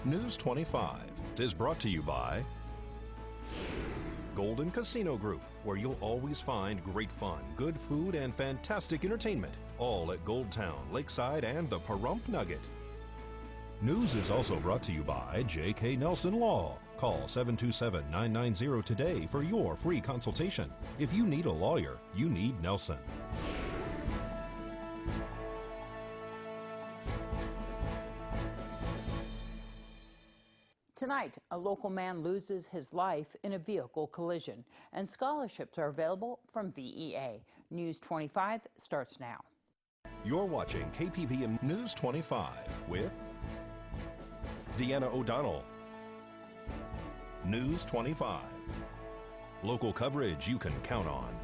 News 25 is brought to you by Golden Casino Group, where you'll always find great fun, good food, and fantastic entertainment, all at Gold Town, Lakeside, and the Pahrump Nugget. News is also brought to you by J.K. Nelson Law. Call 727-990 today for your free consultation. If you need a lawyer, you need Nelson. Tonight, a local man loses his life in a vehicle collision, and scholarships are available from VEA. News 25 starts now. You're watching KPVM News 25 with Deanna O'Donnell. News 25. Local coverage you can count on.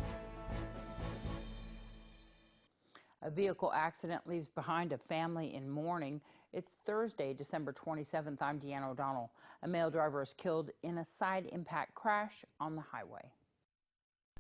A vehicle accident leaves behind a family in mourning. It's Thursday, December 27th. I'm Deanna O'Donnell. A male driver is killed in a side impact crash on the highway.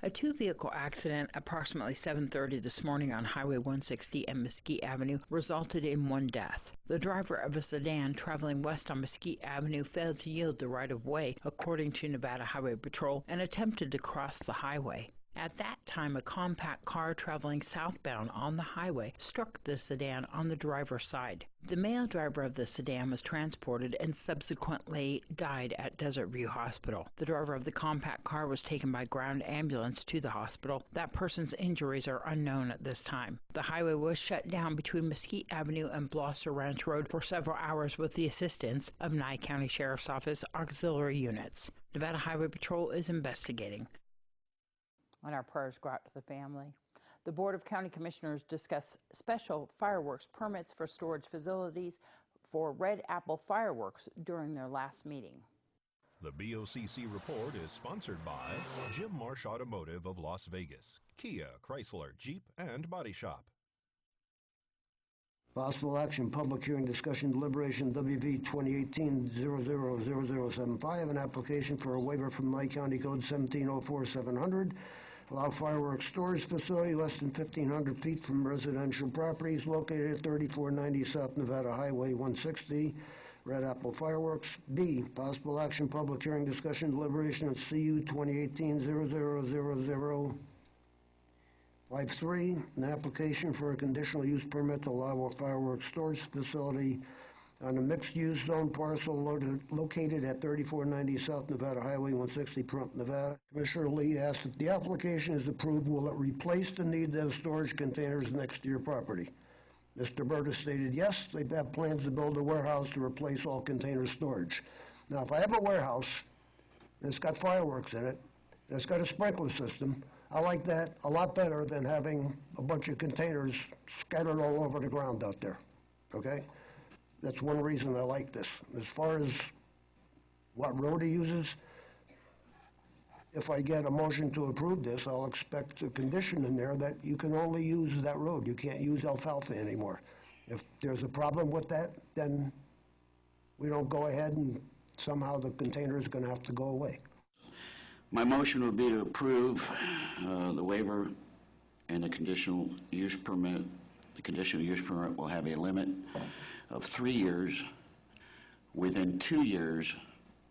A two-vehicle accident approximately 7:30 this morning on Highway 160 and Mesquite Avenue resulted in one death. The driver of a sedan traveling west on Mesquite Avenue failed to yield the right-of-way, according to Nevada Highway Patrol, and attempted to cross the highway. At that time, a compact car traveling southbound on the highway struck the sedan on the driver's side. The male driver of the sedan was transported and subsequently died at Desert View Hospital. The driver of the compact car was taken by ground ambulance to the hospital. That person's injuries are unknown at this time. The highway was shut down between Mesquite Avenue and Blosser Ranch Road for several hours with the assistance of Nye County Sheriff's Office auxiliary units. Nevada Highway Patrol is investigating. And our prayers go out to the family. The Board of County Commissioners discussed special fireworks permits for storage facilities for Red Apple fireworks during their last meeting. The BOCC report is sponsored by Jim Marsh Automotive of Las Vegas, Kia, Chrysler, Jeep, and Body Shop. Possible action, public hearing, discussion, deliberation, WV 2018-000075, an application for a waiver from Nye County Code 1704-700. Allow fireworks storage facility less than 1,500 feet from residential properties located at 3490 South Nevada Highway 160. Red Apple Fireworks. B, possible action, public hearing, discussion, deliberation of CU 2018-000053, an application for a conditional use permit to allow a fireworks storage facility on a mixed-use zone parcel located at 3490 South Nevada Highway 160, Pahrump, Nevada. Commissioner Lee asked if the application is approved, will it replace the need to have storage containers next to your property? Mr. Berta stated yes, they have plans to build a warehouse to replace all container storage. Now, if I have a warehouse and it's got fireworks in it, and it's got a sprinkler system, I like that a lot better than having a bunch of containers scattered all over the ground out there, okay? That's one reason I like this. As far as what road he uses, if I get a motion to approve this, I'll expect a condition in there that you can only use that road. You can't use Alfalfa anymore. If there's a problem with that, then we don't go ahead and somehow the container is going to have to go away. My motion would be to approve the waiver and the conditional use permit. The conditional use permit will have a limit of 3 years. Within 2 years,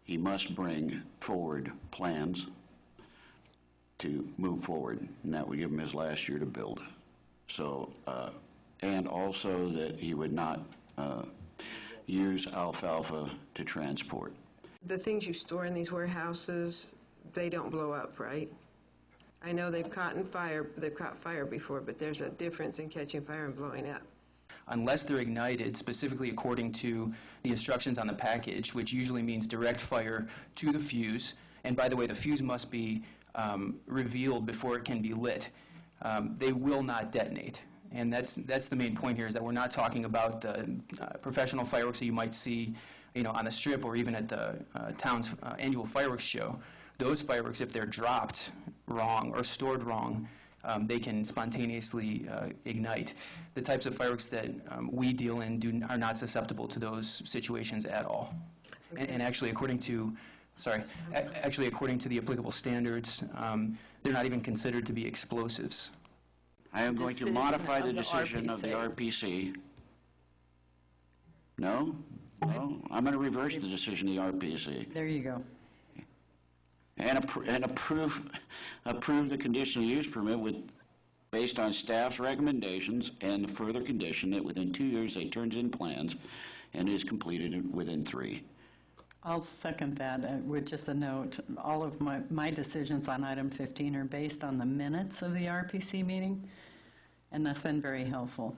he must bring forward plans to move forward, and that would give him his last year to build. So, and also that he would not use alfalfa to transport. The things you store in these warehouses, they don't blow up, right? I know they've caught fire before, but there's a difference in catching fire and blowing up. Unless they're ignited specifically according to the instructions on the package, which usually means direct fire to the fuse. And by the way, the fuse must be revealed before it can be lit. They will not detonate. And that's the main point here, is that we're not talking about the professional fireworks that you might see, on the strip or even at the town's annual fireworks show. Those fireworks, if they're dropped wrong or stored wrong, they can spontaneously ignite. The types of fireworks that we deal in are not susceptible to those situations at all. Okay. And actually, according to the applicable standards, they're not even considered to be explosives. I am going to modify the decision of the RPC. No? Well, I'm going to reverse the decision of the RPC There you go. and approve the conditional use permit based on staff's recommendations and the further condition that within 2 years they turns in plans and is completed within 3. I'll second that with just a note. All of my decisions on item 15 are based on the minutes of the RPC meeting, and that's been very helpful.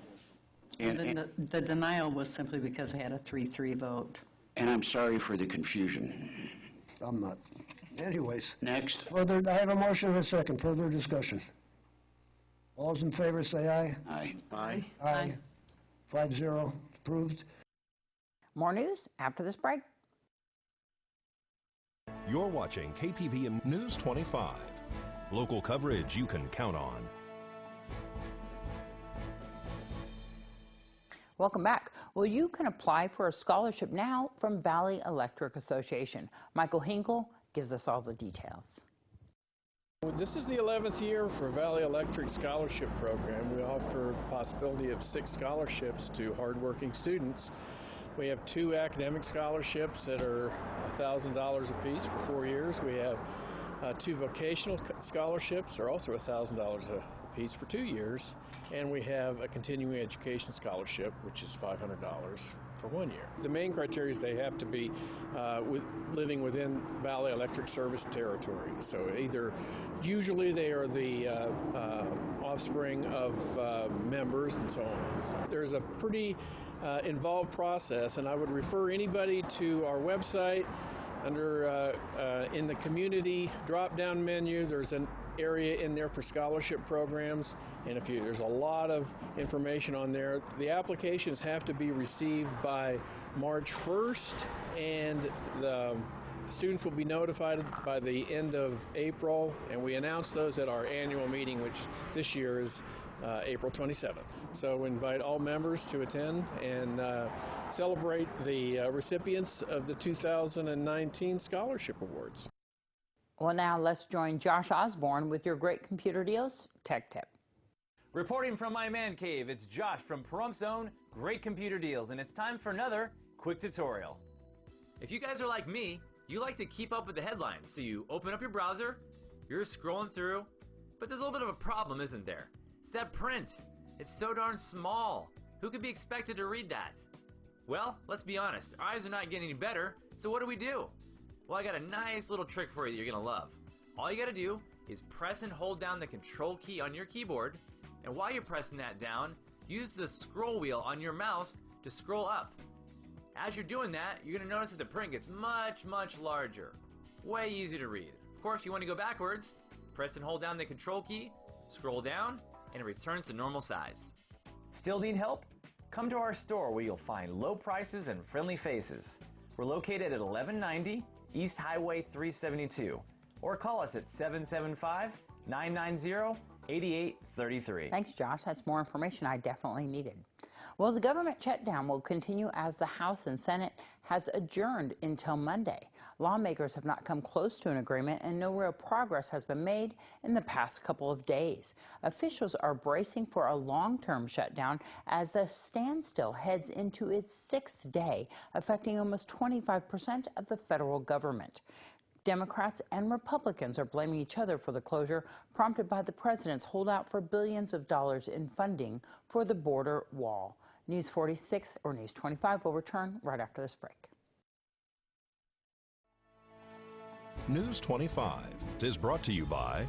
And The denial was simply because I had a 3-3 vote. and I'm sorry for the confusion. I'm not. Anyways. Next. Further, I have a motion and a second. Further discussion. All those in favor say aye. Aye. Aye. Aye. 5-0, approved. More news after this break. You're watching KPVM News 25. Local coverage you can count on. Welcome back. Well, you can apply for a scholarship now from Valley Electric Association. Michael Hinkle gives us all the details. This is the 11th year for Valley Electric Scholarship Program. We offer the possibility of 6 scholarships to hardworking students. We have 2 academic scholarships that are $1,000 apiece for 4 years. We have 2 vocational scholarships that are also $1,000 apiece for 2 years. And we have a continuing education scholarship, which is $500 for 1 year. The main criteria is they have to be living within Valley Electric service territory. So usually they are the offspring of members and so on. So there's a pretty involved process, and I would refer anybody to our website. Under in the community drop-down menu, there's an area in there for scholarship programs, and there's a lot of information on there. The applications have to be received by March 1st, and the students will be notified by the end of April, and we announce those at our annual meeting, which this year is April 27th. So we invite all members to attend and celebrate the recipients of the 2019 Scholarship Awards. Well, now let's join Josh Osborne with your great computer deals tech tip. Reporting from my man cave, it's Josh from Pahrumph's own Great Computer Deals, and it's time for another quick tutorial. If you guys are like me, you like to keep up with the headlines, so you open up your browser, you're scrolling through, but there's a little bit of a problem, isn't there? It's that print. It's so darn small. Who could be expected to read that? Well, let's be honest, our eyes are not getting any better, so what do? Well, I got a nice little trick for you that you're gonna love. All you gotta do is press and hold down the control key on your keyboard, and while you're pressing that down, use the scroll wheel on your mouse to scroll up. As you're doing that, you're gonna notice that the print gets much, much larger. Way easier to read. Of course, if you want to go backwards, press and hold down the control key, scroll down, and it returns to normal size. Still need help? Come to our store where you'll find low prices and friendly faces. We're located at 1190 East Highway 372, or call us at 775-990-8833. Thanks, Josh. That's more information I definitely needed. Well, the government shutdown will continue as the House and Senate has adjourned until Monday. Lawmakers have not come close to an agreement, and no real progress has been made in the past couple of days. Officials are bracing for a long-term shutdown as a standstill heads into its 6th day, affecting almost 25% of the federal government. Democrats and Republicans are blaming each other for the closure, prompted by the president's holdout for billions of dollars in funding for the border wall. News 46 or News 25 will return right after this break. News 25 is brought to you by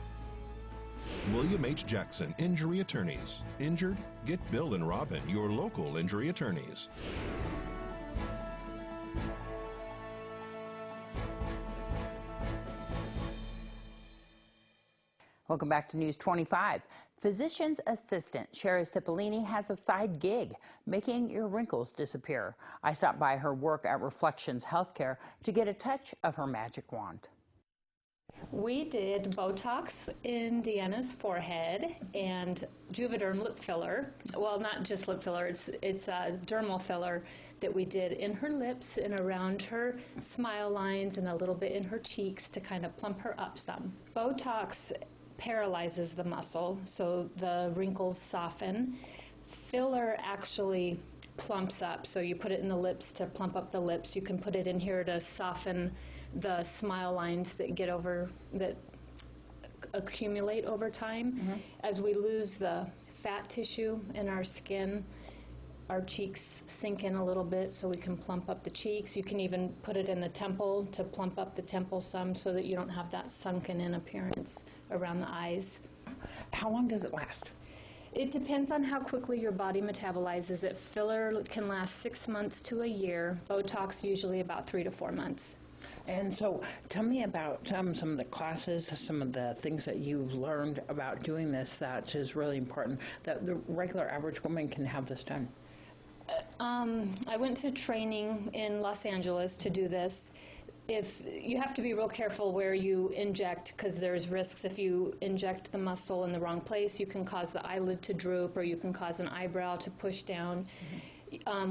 William H. Jackson Injury Attorneys. Injured? Get Bill and Robin, your local injury attorneys. Welcome back to News 25. Physician's assistant Sherry Cipollini has a side gig, making your wrinkles disappear. I stopped by her work at Reflections Healthcare to get a touch of her magic wand. We did Botox in Deanna's forehead and Juvederm lip filler. Well, not just lip filler, it's a dermal filler that we did in her lips and around her smile lines and a little bit in her cheeks to kind of plump her up some. Botox paralyzes the muscle, so the wrinkles soften. Filler actually plumps up. So you put it in the lips to plump up the lips. You can put it in here to soften the smile lines that accumulate over time. As we lose the fat tissue in our skin, our cheeks sink in a little bit, so we can plump up the cheeks. You can even put it in the temple to plump up the temple some, so that you don't have that sunken in appearance around the eyes. How long does it last? It depends on how quickly your body metabolizes it. Filler can last 6 months to a year. Botox usually about 3 to 4 months. And so tell me about some of the classes, some of the things that you've learned about doing this that is really important, that the regular average woman can have this done. I went to training in Los Angeles to do this. If you have to be real careful where you inject, because there's risks. If you inject the muscle in the wrong place, you can cause the eyelid to droop, or you can cause an eyebrow to push down.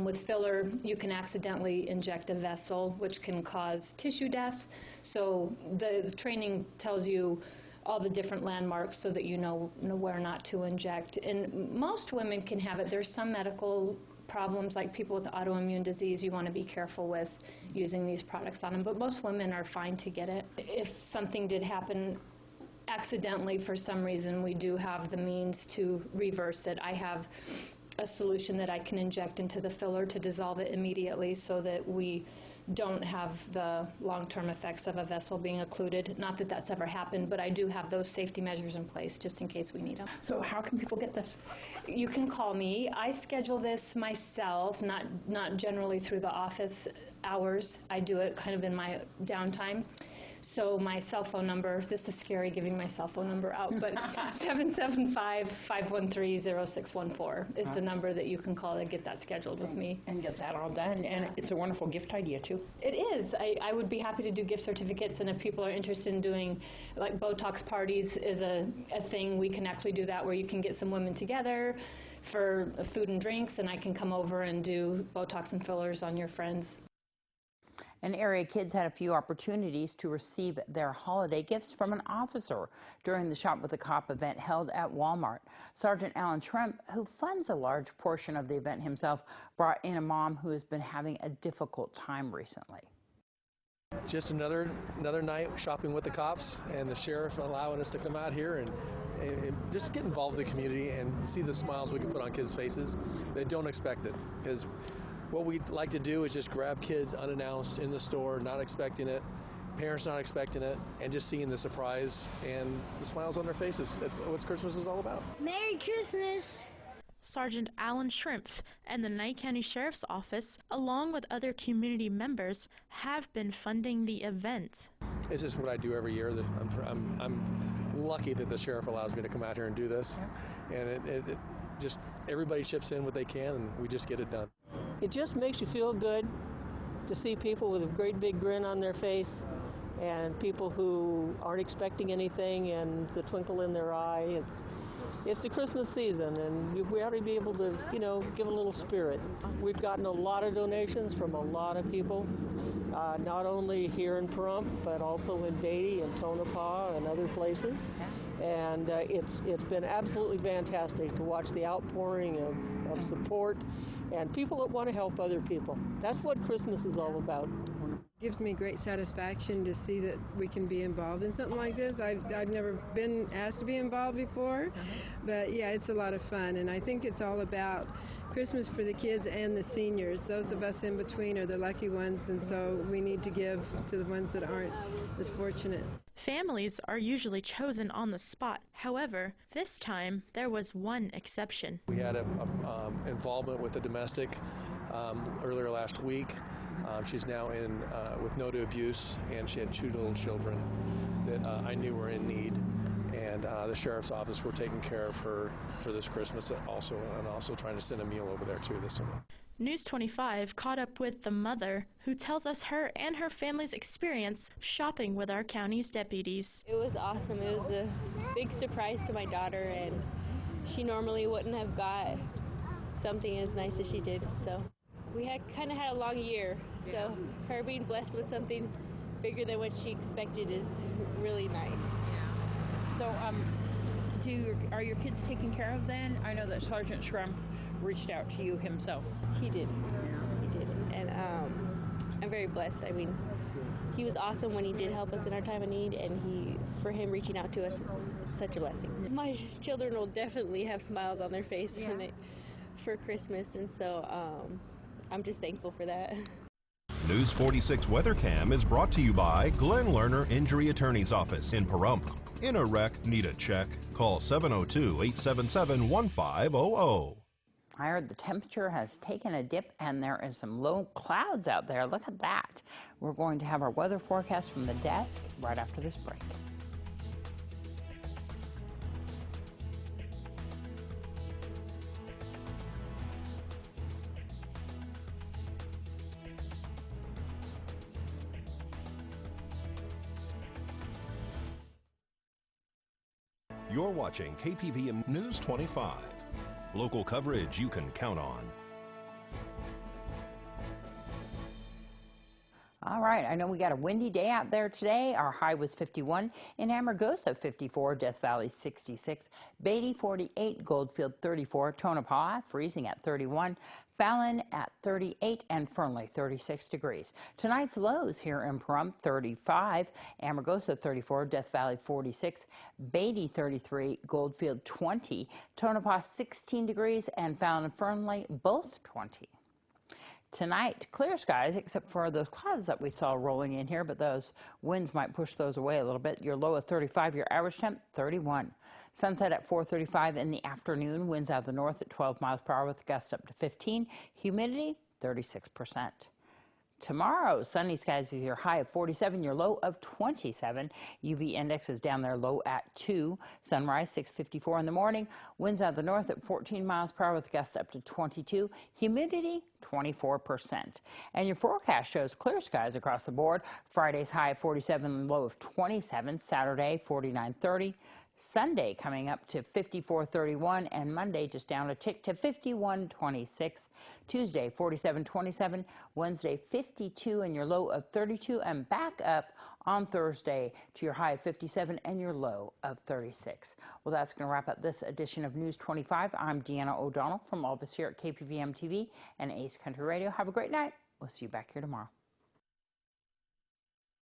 With filler, you can accidentally inject a vessel, which can cause tissue death. So the training tells you all the different landmarks so that you know where not to inject. And most women can have it. There's some medical problems, like people with autoimmune disease, you want to be careful with using these products on them, but most women are fine to get it. If something did happen accidentally for some reason, we do have the means to reverse it. I have a solution that I can inject into the filler to dissolve it immediately, so that we don't have the long-term effects of a vessel being occluded. Not that that's ever happened, but I do have those safety measures in place just in case we need them. So how can people get this? You can call me. I schedule this myself, not generally through the office hours. I do it kind of in my downtime. So my cell phone number, this is scary giving my cell phone number out, but 775-513-0614 is the number that you can call to get that scheduled with me. And get that all done. And it's a wonderful gift idea, too. It is. I would be happy to do gift certificates, and if people are interested in doing, like, Botox parties is a thing, we can actually do that, where you can get some women together for food and drinks, and I can come over and do Botox and fillers on your friends. And area kids had a few opportunities to receive their holiday gifts from an officer during the Shop with a Cop event held at Walmart. Sergeant Alan Shrimp, who funds a large portion of the event himself, brought in a mom who has been having a difficult time recently. Just another night shopping with the cops and the sheriff allowing us to come out here and just get involved in the community and see the smiles we can put on kids' faces. They don't expect it, because what we like to do is just grab kids unannounced in the store, not expecting it, parents not expecting it, and just seeing the surprise and the smiles on their faces. That's what Christmas is all about. Merry Christmas! Sergeant Alan Schrimpf and the Nye County Sheriff's Office, along with other community members, have been funding the event. It's just what I do every year. I'm lucky that the sheriff allows me to come out here and do this, and it just everybody chips in what they can, and we just get it done. It just makes you feel good to see people with a great big grin on their face, and people who aren't expecting anything and the twinkle in their eye. It's the Christmas season, and we ought to be able to, give a little spirit. We've gotten a lot of donations from a lot of people, not only here in Pahrump, but also in Beatty and Tonopah and other places. And it's been absolutely fantastic to watch the outpouring of support and people that want to help other people. That's what Christmas is all about. It gives me great satisfaction to see that we can be involved in something like this. I've never been asked to be involved before, but yeah, it's a lot of fun, and I think it's all about Christmas for the kids and the seniors. Those of us in between are the lucky ones, and so we need to give to the ones that aren't as fortunate. Families are usually chosen on the spot. However, this time there was one exception. We had involvement with a domestic earlier last week. She's now in with no to abuse, and she had 2 little children that I knew were in need. And the sheriff's office were taking care of her for this Christmas and also trying to send a meal over there too this summer. News 25 caught up with the mother, who tells us her and her family's experience shopping with our county's deputies. It was awesome. It was a big surprise to my daughter, and she normally wouldn't have got something as nice as she did. So we kind of had a long year, so her being blessed with something bigger than what she expected is really nice. So are your kids taken care of then? I know that Sergeant Shrimp reached out to you himself. He did. He did. And I'm very blessed. I mean, he was awesome when he did help us in our time of need, and for him reaching out to us, it's such a blessing. My children will definitely have smiles on their face for Christmas, and so I'm just thankful for that. News 46 Weather Cam is brought to you by Glenn Lerner Injury Attorney's Office in Pahrump. In a wreck, need a check? Call 702-877-1500. I heard the temperature has taken a dip and there is some low clouds out there. Look at that. We're going to have our weather forecast from the desk right after this break. You're watching KPVM News 25. Local coverage you can count on. All right, I know we got a windy day out there today. Our high was 51, in Amargosa 54, Death Valley 66, Beatty 48, Goldfield 34, Tonopah freezing at 31, Fallon at 38, and Fernley 36 degrees. Tonight's lows here in Pahrump 35, Amargosa 34, Death Valley 46, Beatty 33, Goldfield 20, Tonopah 16 degrees, and Fallon and Fernley both 20. Tonight, clear skies, except for those clouds that we saw rolling in here, but those winds might push those away a little bit. Your low of 35, your average temp 31. Sunset at 4:35 in the afternoon. Winds out of the north at 12 miles per hour with gusts up to 15. Humidity 36%. Tomorrow, sunny skies with your high of 47, your low of 27. UV index is down there low at 2. Sunrise 6:54 in the morning. Winds out of the north at 14 miles per hour with gusts up to 22. Humidity 24%. And your forecast shows clear skies across the board. Friday's high of 47, low of 27. Saturday 49-30. Sunday coming up to 54-31, and Monday just down a tick to 51-26. Tuesday 47-27, Wednesday 52 and your low of 32, and back up on Thursday to your high of 57 and your low of 36. Well, that's going to wrap up this edition of News 25. I'm Deanna O'Donnell from all of us here at KPVM TV and Ace Country Radio. Have a great night. We'll see you back here tomorrow.